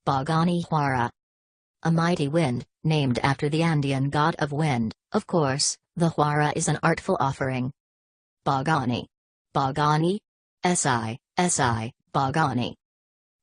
Pagani Huayra. A mighty wind, named after the Andean god of wind, of course, the Huayra is an artful offering. Pagani. Pagani? Pagani.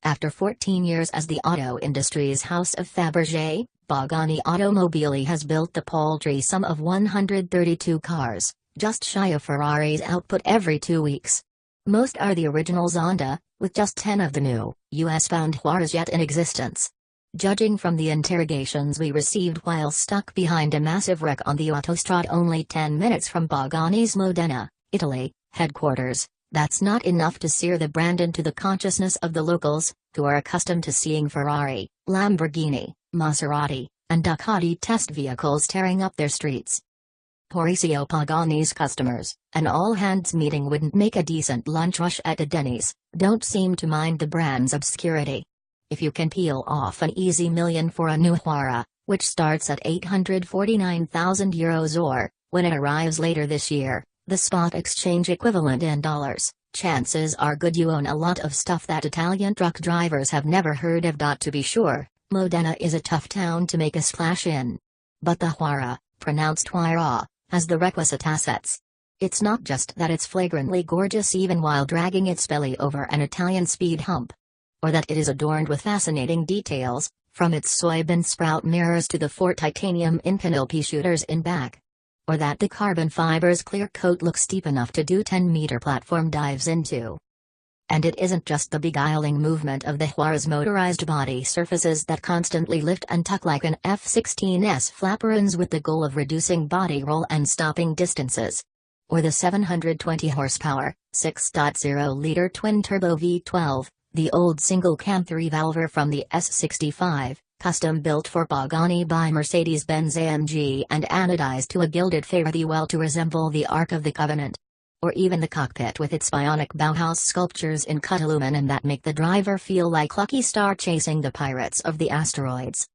After 14 years as the auto industry's house of Fabergé, Pagani Automobili has built the paltry sum of 132 cars, just shy of Ferrari's output every 2 weeks. Most are the original Zonda, with just 10 of the new, US-bound Huayras yet in existence. Judging from the interrogations we received while stuck behind a massive wreck on the autostrade only 10 minutes from Pagani's Modena, Italy, headquarters, that's not enough to sear the brand into the consciousness of the locals, who are accustomed to seeing Ferrari, Lamborghini, Maserati, and Ducati test vehicles tearing up their streets. Mauricio Pagani's customers, an all-hands meeting wouldn't make a decent lunch rush at a Denny's, don't seem to mind the brand's obscurity. If you can peel off an easy million for a new Huayra, which starts at €849,000 or, when it arrives later this year, the spot exchange equivalent in dollars, chances are good you own a lot of stuff that Italian truck drivers have never heard of. To be sure, Modena is a tough town to make a splash in. But the Huayra, pronounced Huayra, has the requisite assets. It's not just that it's flagrantly gorgeous even while dragging its belly over an Italian speed hump. Or that it is adorned with fascinating details, from its soybean sprout mirrors to the 4 titanium Inconel shooters in back. Or that the carbon fiber's clear coat looks steep enough to do 10-meter platform dives into. And it isn't just the beguiling movement of the Huayra's motorized body surfaces that constantly lift and tuck like an F-16's flaperons with the goal of reducing body roll and stopping distances. Or the 720 horsepower, 6.0-liter twin-turbo V12, the old single-cam 3-valver from the S65, custom-built for Pagani by Mercedes-Benz AMG and anodized to a gilded fairy-well to resemble the Ark of the Covenant. Or even the cockpit with its bionic Bauhaus sculptures in cut aluminum that make the driver feel like Lucky Star chasing the pirates of the asteroids.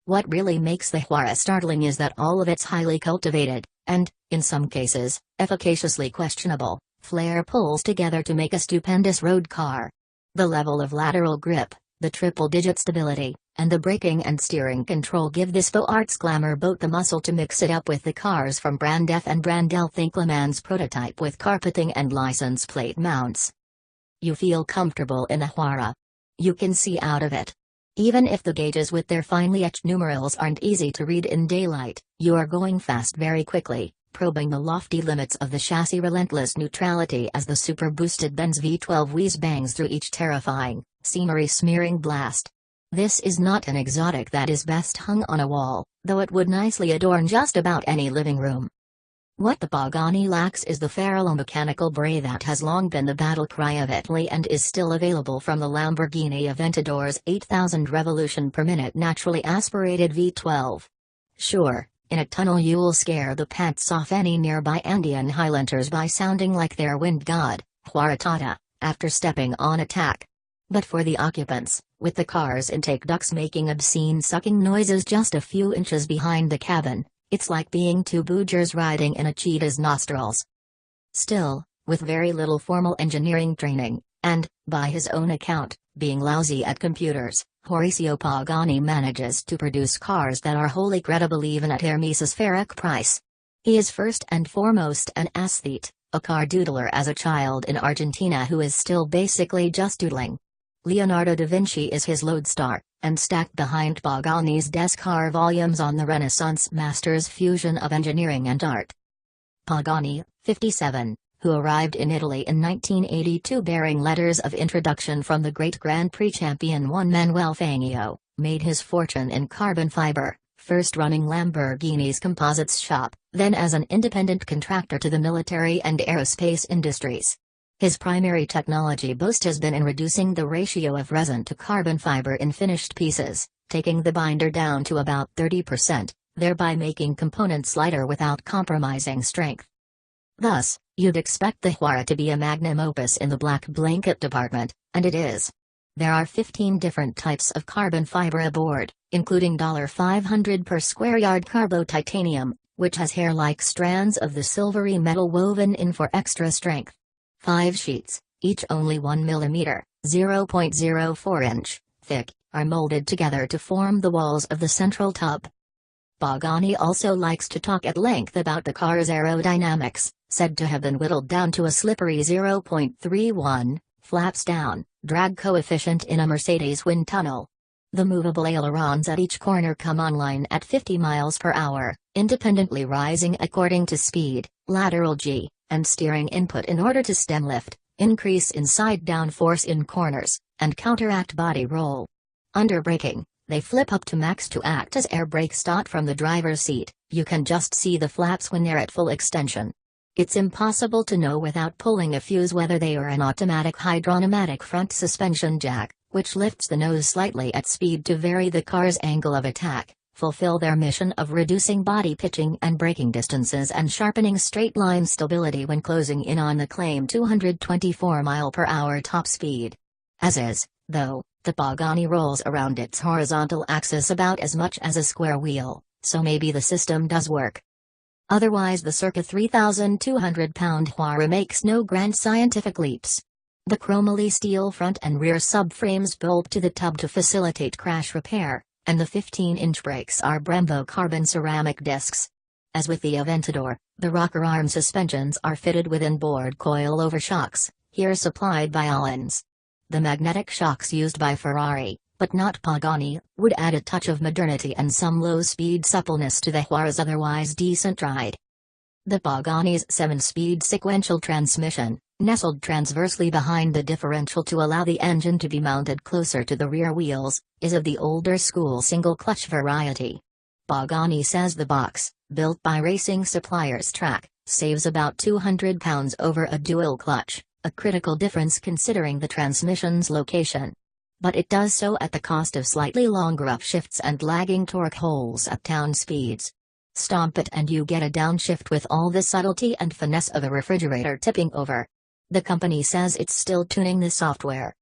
What really makes the Huayra startling is that all of its highly cultivated, and, in some cases, efficaciously questionable, flair pulls together to make a stupendous road car. The level of lateral grip, the triple-digit stability, and the braking and steering control give this beaux arts glamour boat the muscle to mix it up with the cars from Brand F and Brand L. Think Le Mans prototype with carpeting and license plate mounts. You feel comfortable in the Huayra. You can see out of it. Even if the gauges with their finely etched numerals aren't easy to read in daylight, you are going fast very quickly, probing the lofty limits of the chassis' relentless neutrality as the super-boosted Benz V12 whiz bangs through each terrifying, scenery-smearing blast. This is not an exotic that is best hung on a wall, though it would nicely adorn just about any living room. What the Pagani lacks is the ferro-mechanical bray that has long been the battle cry of Italy and is still available from the Lamborghini Aventador's 8,000 revolution per minute naturally aspirated V12. Sure, in a tunnel you'll scare the pants off any nearby Andean highlanders by sounding like their wind god, Huayra, after stepping on a tack. But for the occupants, with the car's intake ducts making obscene sucking noises just a few inches behind the cabin, it's like being 2 boogers riding in a cheetah's nostrils. Still, with very little formal engineering training, and, by his own account, being lousy at computers, Mauricio Pagani manages to produce cars that are wholly credible even at Hermes's ferric price. He is first and foremost an aesthete, a car doodler as a child in Argentina who is still basically just doodling. Leonardo da Vinci is his lodestar, and stacked behind Pagani's desk are volumes on the Renaissance master's fusion of engineering and art. Pagani, 57, who arrived in Italy in 1982 bearing letters of introduction from the great Grand Prix champion Juan Manuel Fangio, made his fortune in carbon fiber, first running Lamborghini's composites shop, then as an independent contractor to the military and aerospace industries. His primary technology boast has been in reducing the ratio of resin to carbon fiber in finished pieces, taking the binder down to about 30%, thereby making components lighter without compromising strength. Thus, you'd expect the Huayra to be a magnum opus in the black blanket department, and it is. There are 15 different types of carbon fiber aboard, including $500 per square yard carbo titanium, which has hair-like strands of the silvery metal woven in for extra strength. 5 sheets, each only 1 mm, 0.04 inch, thick, are molded together to form the walls of the central tub. Pagani also likes to talk at length about the car's aerodynamics, said to have been whittled down to a slippery 0.31, flaps down, drag coefficient in a Mercedes wind tunnel. The movable ailerons at each corner come online at 50 miles per hour, independently rising according to speed, lateral G, and steering input in order to stem lift, increase in side-down force in corners, and counteract body roll. Under braking, they flip up to max to act as air brake stop from the driver's seat. You can just see the flaps when they're at full extension. It's impossible to know without pulling a fuse whether they are an automatic hydropneumatic front suspension jack, which lifts the nose slightly at speed to vary the car's angle of attack, fulfill their mission of reducing body pitching and braking distances and sharpening straight-line stability when closing in on the claimed 224 mph top speed. As is, though, the Pagani rolls around its horizontal axis about as much as a square wheel, so maybe the system does work. Otherwise the circa 3,200-pound Huayra makes no grand scientific leaps. The chromoly steel front and rear subframes bolt to the tub to facilitate crash repair, and the 15-inch brakes are Brembo carbon ceramic discs. As with the Aventador, the rocker arm suspensions are fitted with inboard coil-over shocks, here supplied by Allens. The magnetic shocks used by Ferrari, but not Pagani, would add a touch of modernity and some low-speed suppleness to the Huayra's otherwise decent ride. The Pagani's 7-speed sequential transmission, nestled transversely behind the differential to allow the engine to be mounted closer to the rear wheels, is of the older school single-clutch variety. Pagani says the box, built by racing suppliers Track, saves about 200 pounds over a dual-clutch, a critical difference considering the transmission's location. But it does so at the cost of slightly longer upshifts and lagging torque holes at town speeds. Stomp it and you get a downshift with all the subtlety and finesse of a refrigerator tipping over. The company says it's still tuning the software.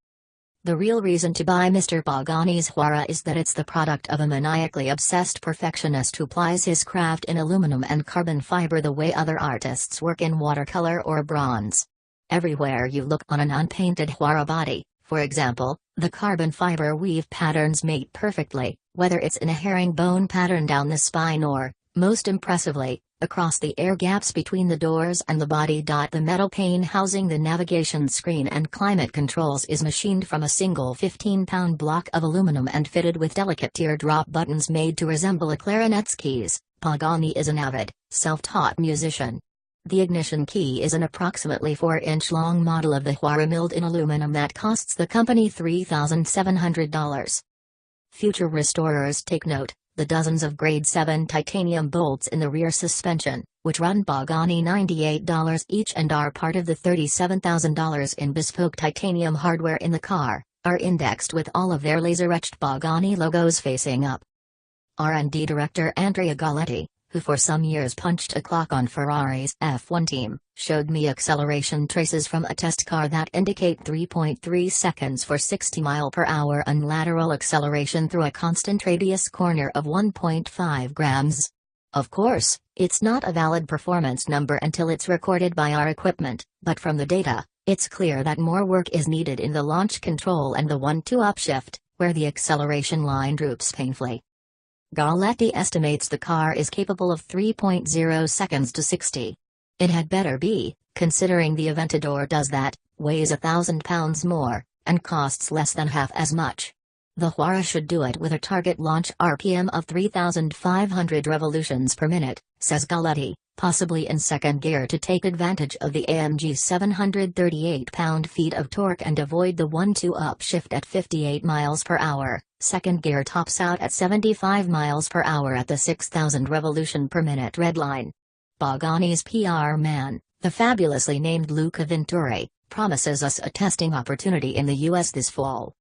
The real reason to buy Mr. Pagani's Huayra is that it's the product of a maniacally obsessed perfectionist who plies his craft in aluminum and carbon fiber the way other artists work in watercolor or bronze. Everywhere you look on an unpainted Huayra body, for example, the carbon fiber weave patterns mate perfectly, whether it's in a herringbone pattern down the spine or, most impressively, across the air gaps between the doors and the body. The metal pane housing the navigation screen and climate controls is machined from a single 15-pound block of aluminum and fitted with delicate teardrop buttons made to resemble a clarinet's keys. Pagani is an avid, self-taught musician. The ignition key is an approximately 4-inch long model of the Huayra milled in aluminum that costs the company $3,700. Future restorers take note. The dozens of grade 7 titanium bolts in the rear suspension, which run Pagani $98 each and are part of the $37,000 in bespoke titanium hardware in the car, are indexed with all of their laser-etched Pagani logos facing up. R&D director Andrea Galletti, who for some years punched a clock on Ferrari's F1 team, showed me acceleration traces from a test car that indicate 3.3 seconds for 60 mph and lateral acceleration through a constant radius corner of 1.5 grams. Of course, it's not a valid performance number until it's recorded by our equipment, but from the data, it's clear that more work is needed in the launch control and the 1-2 upshift, where the acceleration line droops painfully. Galletti estimates the car is capable of 3.0 seconds to 60. It had better be, considering the Aventador does that, weighs 1,000 pounds more, and costs less than half as much. The Huayra should do it with a target launch RPM of 3,500 revolutions per minute, says Galletti, possibly in second gear to take advantage of the AMG's 738 pound-feet of torque and avoid the 1-2 upshift at 58 miles per hour. Second gear tops out at 75 miles per hour at the 6,000 revolution per minute red line. Pagani's PR man, the fabulously named Luca Venturi, promises us a testing opportunity in the US this fall.